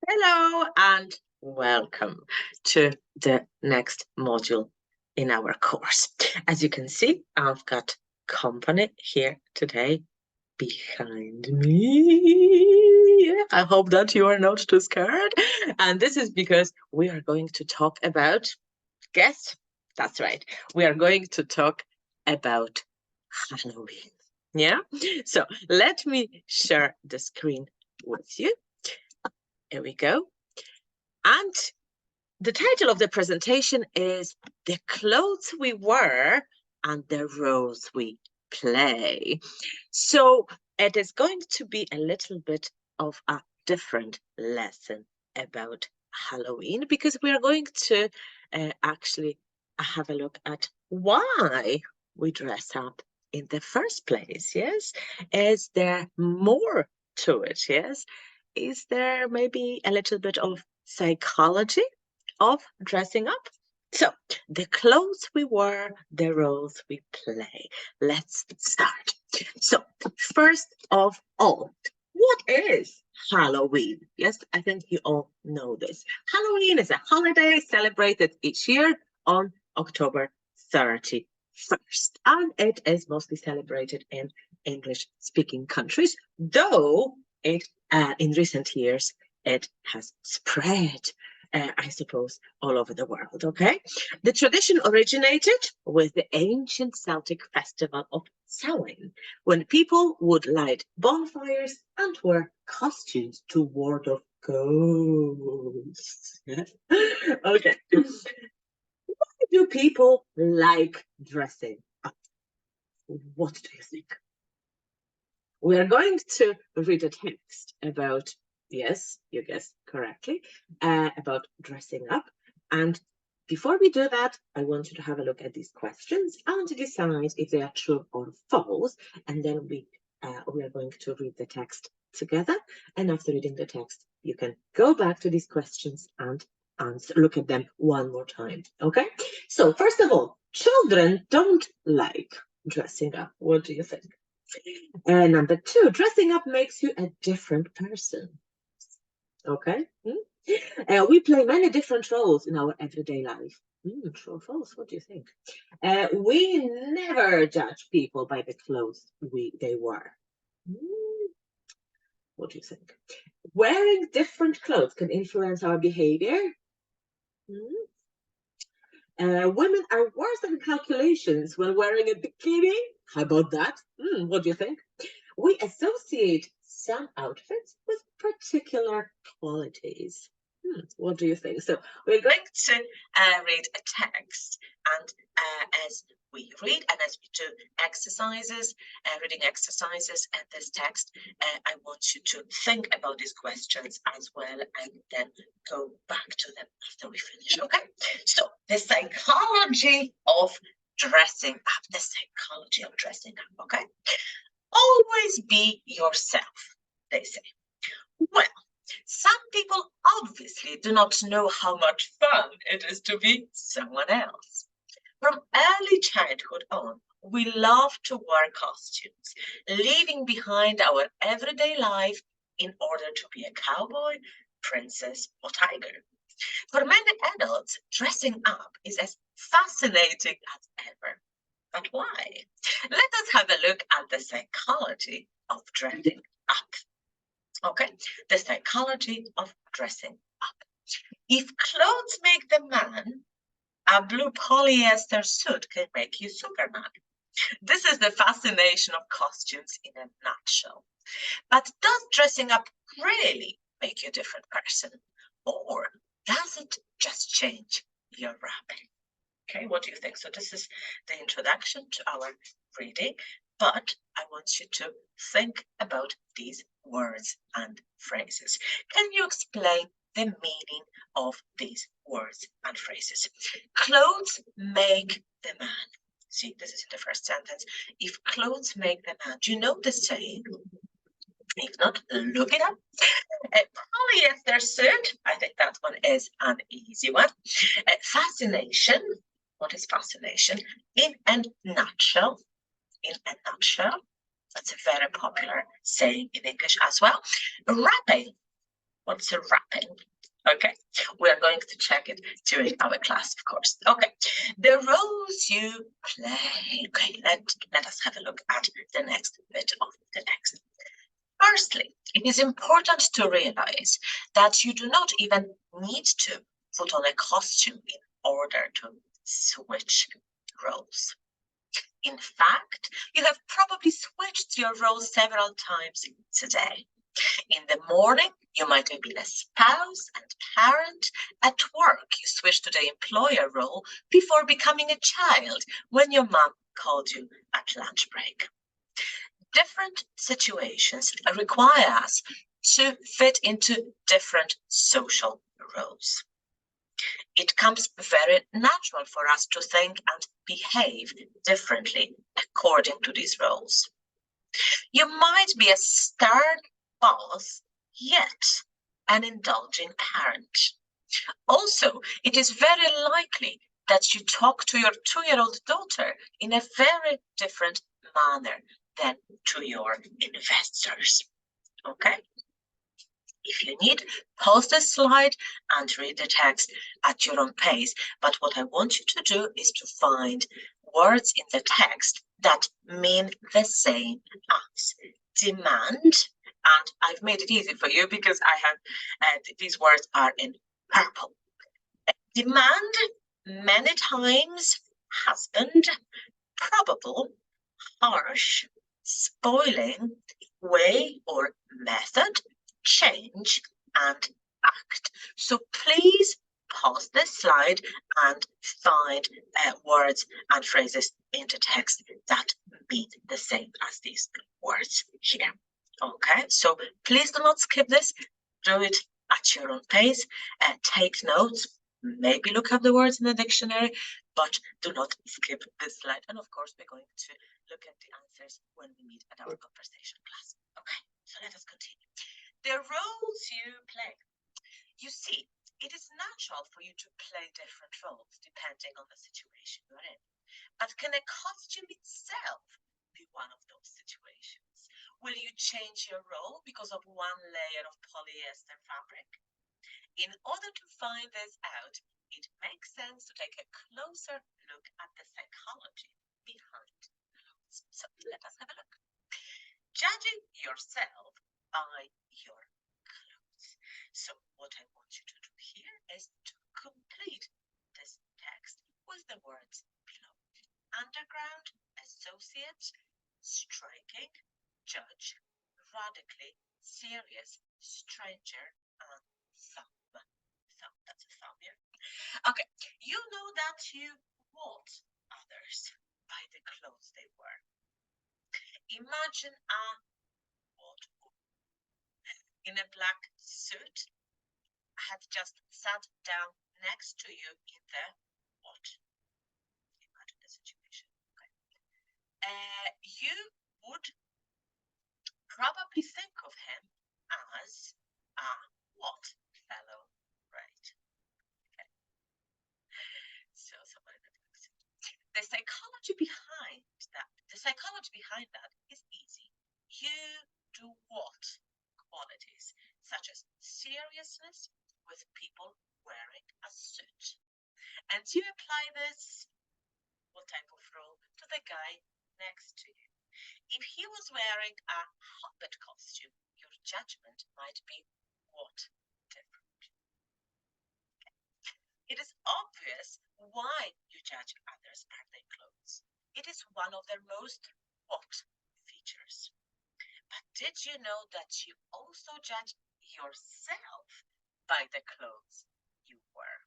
Hello and welcome to the next module in our course. As you can see, I've got company here today behind me. I hope that you are not too scared. And this is because we are going to talk about, guess, that's right, we are going to talk about Halloween. Yeah? So let me share the screen with you. Here we go. And the title of the presentation is The Clothes We Wear and the Roles We Play. So it is going to be a little bit of a different lesson about Halloween because we are going to actually have a look at why we dress up in the first place. Yes, is there more to it? Yes, is there maybe a little bit of psychology of dressing up? So, the clothes we wear, the roles we play. Let's start. So, first of all, what is Halloween? Yes, I think you all know this. Halloween is a holiday celebrated each year on October 31st, and it is mostly celebrated in English-speaking countries, though it in recent years it has spread, I suppose, all over the world. Okay, the tradition originated with the ancient Celtic festival of Samhain, when people would light bonfires and wear costumes to ward off ghosts. Okay, why do people like dressing up? What do you think? We are going to read a text about, yes, you guessed correctly, about dressing up. And before we do that, I want you to have a look at these questions and to decide if they are true or false. And then we are going to read the text together. And after reading the text, you can go back to these questions and look at them one more time. Okay? So first of all, children don't like dressing up. What do you think? Number two, dressing up makes you a different person. Okay. We play many different roles in our everyday life. True or false? What do you think? We never judge people by the clothes they wear. What do you think? Wearing different clothes can influence our behavior. Women are worse at calculations when wearing a bikini. How about that? What do you think? We associate some outfits with particular qualities. What do you think? So we're going to read a text, and as we read and as we do exercises, reading exercises and this text, I want you to think about these questions as well and then go back to them after we finish, okay? So the psychology of dressing up, okay? Always be yourself, they say. Well, some people obviously do not know how much fun it is to be someone else. From early childhood on, we love to wear costumes, leaving behind our everyday life in order to be a cowboy, princess, or tiger. For many adults, dressing up is as fascinating as ever. But why? Let us have a look at the psychology of dressing up. Okay, the psychology of dressing up. If clothes make the man, a blue polyester suit can make you Superman. This is the fascination of costumes in a nutshell. But does dressing up really make you a different person? Or does it just change your wrapping? Okay, what do you think? So this is the introduction to our reading, but I want you to think about these words and phrases. Can you explain the meaning of these words and phrases? Clothes make the man. See, this is in the first sentence. If clothes make the man, do you know the saying? If not, look it up. Polyester suit, I think that one is an easy one. Fascination, what is fascination? In a nutshell, that's a very popular saying in English as well. Wrapping, What's a wrapping? Okay, we are going to check it during our class, of course. Okay, the roles you play. Okay, let us have a look at the next bit of the text. Firstly, it is important to realize that you do not even need to put on a costume in order to switch roles. In fact, you have probably switched your roles several times today. In the morning, you might have been a spouse and parent. At work, you switched to the employer role before becoming a child when your mom called you at lunch break. Different situations require us to fit into different social roles. It comes very natural for us to think and behave differently according to these roles. You might be a stern boss, yet an indulging parent. Also, it is very likely that you talk to your 2-year-old daughter in a very different manner than to your investors. Okay? If you need, pause the slide and read the text at your own pace. But what I want you to do is to find words in the text that mean the same as demand. And I've made it easy for you because I have these words are in purple. Demand, many times, husband, probable, harsh, spoiling, way or method, change, and act. So please pause the slide and find words and phrases in the text that mean the same as these words here. Okay, so please do not skip this. Do it at your own pace. Take notes. Maybe look up the words in the dictionary, but do not skip this slide. And of course, we're going to look at the answers when we meet at our conversation class. Okay, so let us continue. The roles you play. You see, it is natural for you to play different roles depending on the situation you're in. But can a costume itself be one of those situations? Will you change your role because of one layer of polyester fabric? In order to find this out, it makes sense to take a closer look at the psychology behind clothes. So let us have a look. Judging yourself by your clothes. So what I want you to do here is to complete this text with the words below. Underground, associate, striking, judge, radically, serious, stranger, and thumb. That's a thumb here. Okay, you know that you want others by the clothes they wear. Imagine a what in a black suit had just sat down next to you in the what? Imagine the situation. Okay. You would probably think of him as a what fellow, right? Okay. So someone in the black suit. The psychology behind that is easy. You do what qualities such as seriousness with people wearing a suit. And you apply this what type of role to the guy next to you. If he was wearing a hobbit costume, your judgment might be what different. Okay. It is obvious why you judge others by their clothes. It is one of their most what features. But did you know that you also judge yourself by the clothes you wear?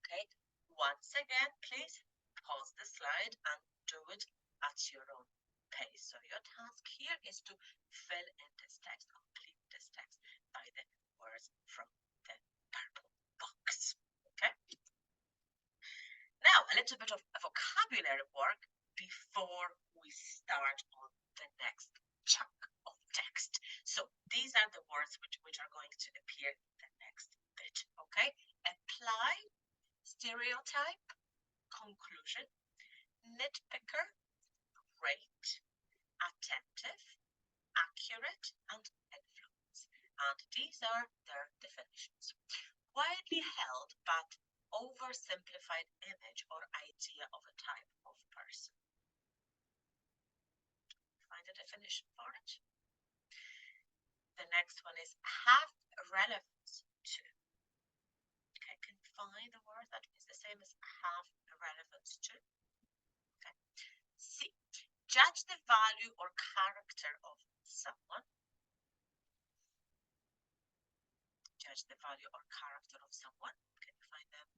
Okay, once again, please pause the slide and do it at your own pace. So your task here is to fill in this text, complete this text by the words from the purple box. Okay. Now, a little bit of vocabulary work before we start on the next chunk of text. So these are the words which are going to appear in the next bit. Okay. Apply, stereotype, conclusion, nitpicker, rate, attentive, accurate, and influence. and these are their definitions. Widely held but oversimplified image or idea of a type of person. Find a definition for it. The next one is have relevance to. Okay, can you find the word that is the same as have relevance to? Okay. C. Judge the value or character of someone. Judge the value or character of someone. Can you find them?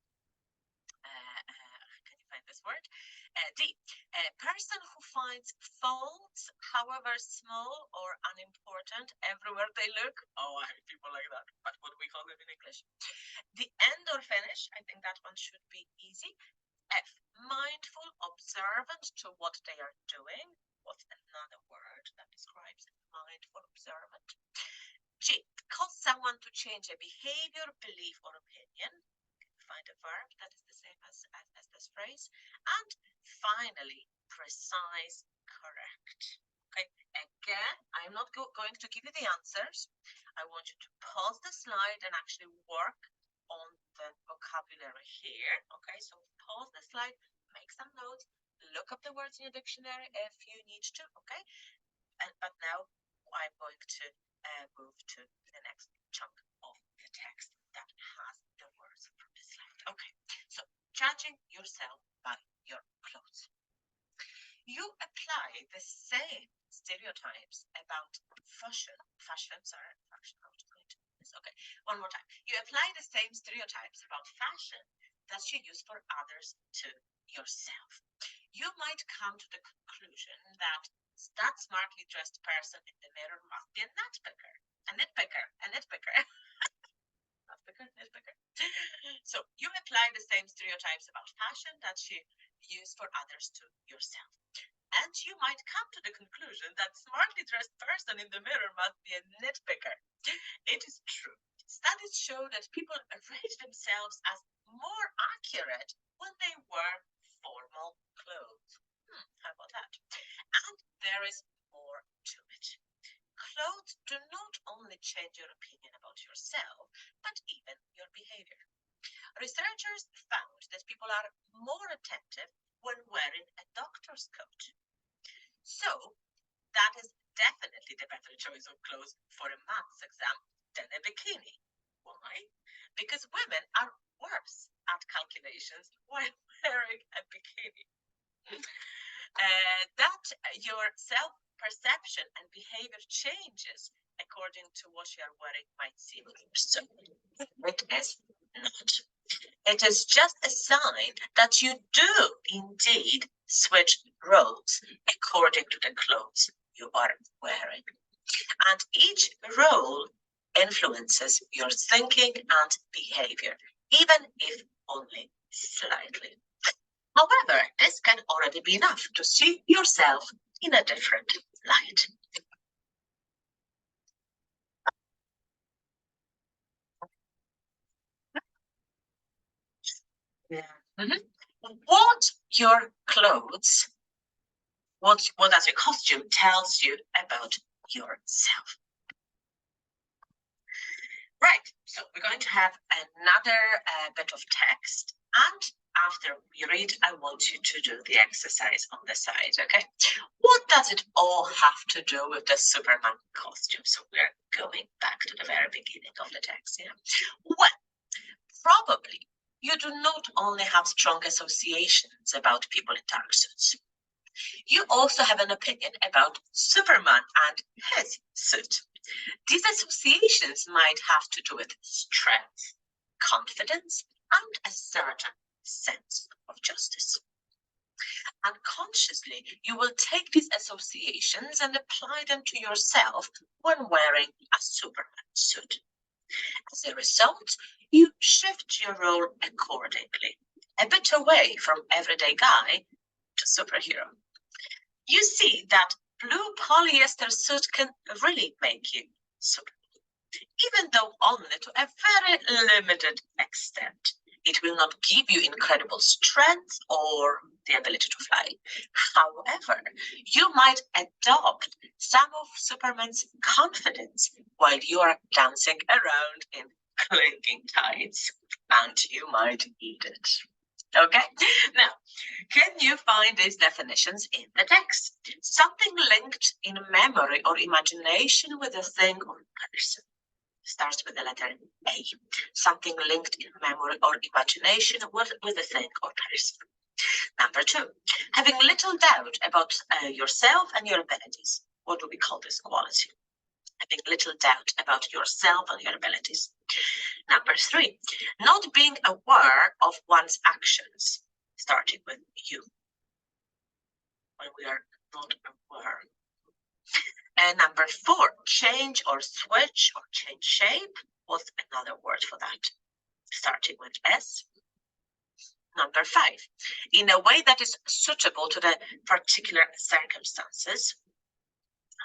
Can you find this word? D. A person who finds faults, however small or unimportant, everywhere they look. Oh, I hate people like that. But what do we call them in English? The end or finish. I think that one should be easy. F. Mindful, observant to what they are doing. What's another word that describes mindful, observant? G. Cause someone to change a behavior, belief, or opinion. Find a verb that is the same as this phrase. And finally, precise, correct. Okay, again, I'm not going to give you the answers. I want you to pause the slide and actually work on the vocabulary here. Okay, so pause the slide, make some notes, look up the words in your dictionary if you need to. Okay, but now I'm going to move to the next chunk of the text that has the words from the slide. Okay, so judging yourself by your clothes. You apply the same stereotypes about fashion. Okay, one more time. You apply the same stereotypes about fashion that you use for others to yourself. You might come to the conclusion that smartly dressed person in the mirror must be a nitpicker. So you apply the same stereotypes about fashion that you use for others to yourself. And you might come to the conclusion that smartly dressed person in the mirror must be a nitpicker. It is true. Studies show that people arrange themselves as more accurate when they wear formal clothes. How about that? And there is more to it. Clothes do not only change your opinion about yourself, but even your behavior. Researchers found that people are more attentive when wearing a doctor's coat. So that is definitely the better choice of clothes for a maths exam than a bikini. Why? Because women are worse at calculations while wearing a bikini. That your self-perception and behavior changes according to what you are wearing might seem so. It is not. It is just a sign that you do indeed switch roles according to the clothes you are wearing. And each role influences your thinking and behavior, even if only slightly. However, this can already be enough to see yourself in a different light. What your clothes, what does your costume tells you about yourself. Right, so we're going to have another bit of text, and after we read, I want you to do the exercise on the side, okay? What does it all have to do with the Superman costume? So we're going back to the very beginning of the text, yeah? Well, probably you do not only have strong associations about people in dark suits. You also have an opinion about Superman and his suit. These associations might have to do with strength, confidence, and a certain sense of justice. Unconsciously, you will take these associations and apply them to yourself when wearing a Superman suit. As a result, you shift your role accordingly, a bit away from everyday guy to superhero. You see that blue polyester suit can really make you Superman, even though only to a very limited extent. It will not give you incredible strength or the ability to fly. However, you might adopt some of Superman's confidence while you are dancing around in clinking tights, and you might eat it. Okay, now, can you find these definitions in the text? Something linked in memory or imagination with a thing or person. Starts with the letter A. Something linked in memory or imagination with a thing or person. Number 2, having little doubt about yourself and your abilities. What do we call this quality? Having little doubt about yourself and your abilities. Number 3, not being aware of one's actions, starting with you. When we are not aware. And number 4, change or switch or change shape. What's another word for that? Starting with S. Number 5, in a way that is suitable to the particular circumstances.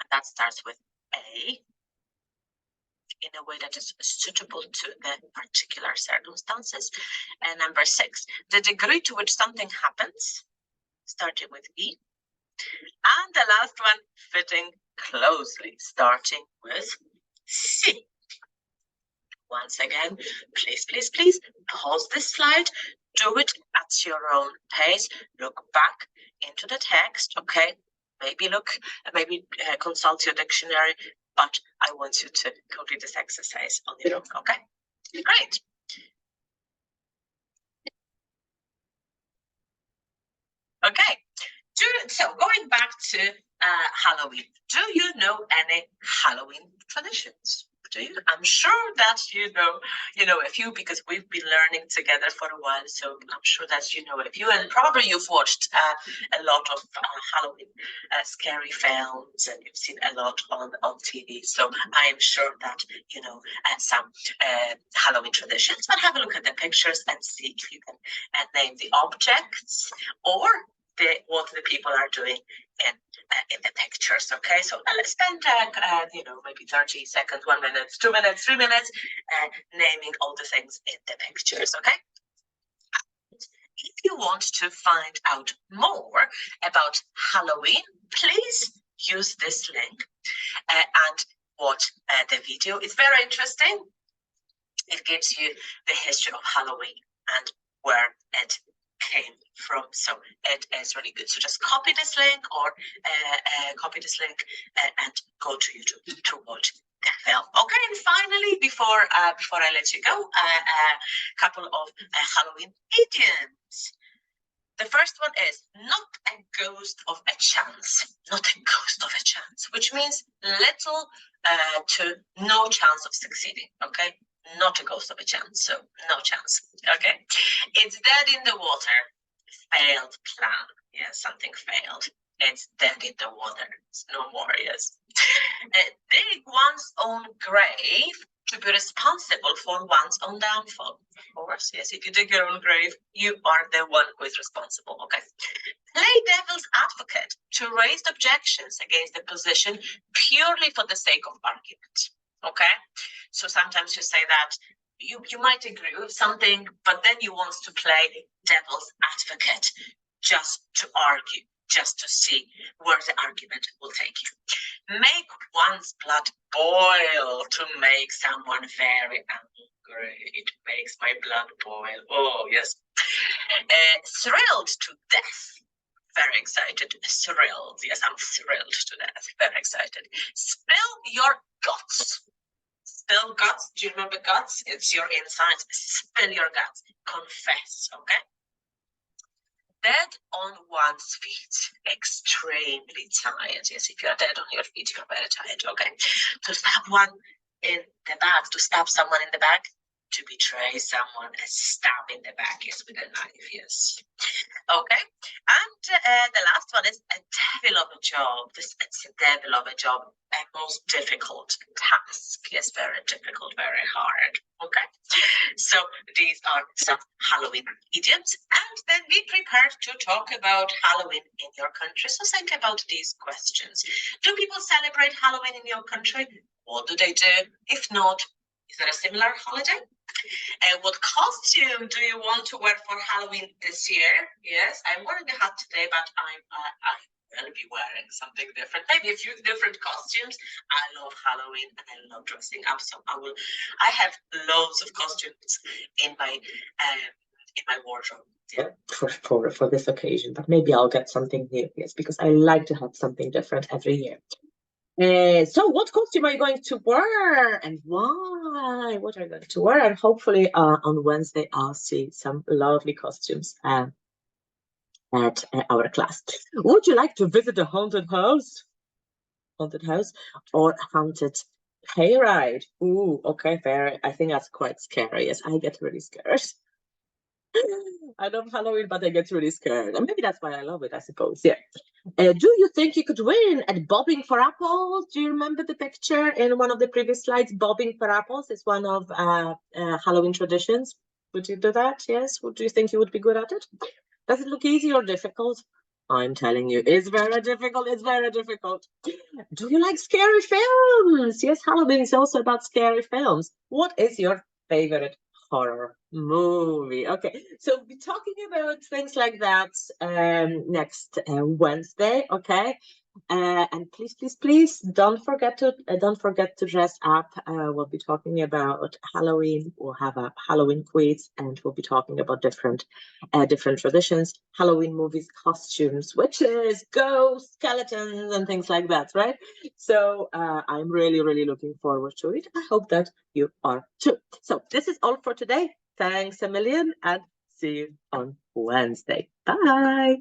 And that starts with A. In a way that is suitable to the particular circumstances. And number 6, the degree to which something happens, starting with E. And the last one, fitting closely, starting with C. Once again, please pause this slide. Do it at your own pace. Look back into the text, okay? Maybe consult your dictionary, but I want you to complete this exercise on your own, okay? Great. Okay, so going back to Halloween, do you know any Halloween traditions? Do you? I'm sure that you know a few, because we've been learning together for a while. So I'm sure that you know a few, and probably you've watched a lot of Halloween scary films, and you've seen a lot on TV. So I am sure that you know some Halloween traditions. But have a look at the pictures and see if you can name the objects or what the people are doing in the pictures. Okay, so let's spend maybe 30 seconds, 1 minute, 2 minutes, 3 minutes naming all the things in the pictures. Okay, if you want to find out more about Halloween, please use this link and watch the video. It's very interesting. It gives you the history of Halloween and where it came from. So it is really good. So just copy this link or and go to YouTube to watch the film. Okay, and finally, before I let you go, a couple of Halloween idioms. The first one is not a ghost of a chance. Not a ghost of a chance, which means little to no chance of succeeding. Okay, not a ghost of a chance, so no chance. Okay, it's dead in the water. Failed plan. Yes, something failed. It's dead in the water. It's no more. Yes. Dig one's own grave to be responsible for one's own downfall. Of course, yes. If you dig your own grave, you are the one who is responsible. Okay. Play devil's advocate to raise objections against the position purely for the sake of argument. Okay. So sometimes you say that you might agree with something, but then you want to play devil's advocate just to argue, just to see where the argument will take you. Make one's blood boil to make someone very angry. It makes my blood boil. Oh, yes. Thrilled to death. Very excited. Thrilled. Yes, I'm thrilled to death. Very excited. Spill your guts. Spill guts. Do you remember guts? It's your insides. Spill your guts. Confess. Okay. Dead on one's feet. Extremely tired. Yes, if you are dead on your feet, you're very tired. Okay. To stab one in the back. To stab someone in the back. To betray someone, a stab in the back, yes, with a knife, yes. Okay, and the last one is a devil of a job. It's a devil of a job, a most difficult task. Yes, very difficult, very hard. Okay, so these are some Halloween idioms, and then be prepared to talk about Halloween in your country. So think about these questions. Do people celebrate Halloween in your country? What do they do? If not, Is there a similar holiday? What costume do you want to wear for Halloween this year? Yes, I'm wearing a hat today, but I will be wearing something different. Maybe a few different costumes. I love Halloween and I love dressing up, so I have loads of costumes in my wardrobe. Yeah, for this occasion, but maybe I'll get something new. Yes, because I like to have something different every year. So what costume are you going to wear and why? What are you going to wear? And hopefully on Wednesday, I'll see some lovely costumes at our class. Would you like to visit a haunted house? Haunted house or haunted hayride? Ooh, okay, fair. I think that's quite scary. Yes, I get really scared. I love Halloween, but I get really scared. And maybe that's why I love it, I suppose. Yeah. Do you think you could win at Bobbing for Apples? Do you remember the picture in one of the previous slides? Bobbing for Apples is one of Halloween traditions. Would you do that? Yes. Do you think you would be good at it? Does it look easy or difficult? I'm telling you, it's very difficult. It's very difficult. Do you like scary films? Yes, Halloween is also about scary films. What is your favorite horror movie? Okay, so we'll be talking about things like that next Wednesday. Okay, and please don't forget to dress up. We'll be talking about Halloween. We'll have a Halloween quiz, and we'll be talking about different traditions, Halloween movies, costumes, witches, ghosts, skeletons, and things like that. Right? So I'm really looking forward to it. I hope that you are too. So this is all for today. Thanks a million, and see you on Wednesday. Bye.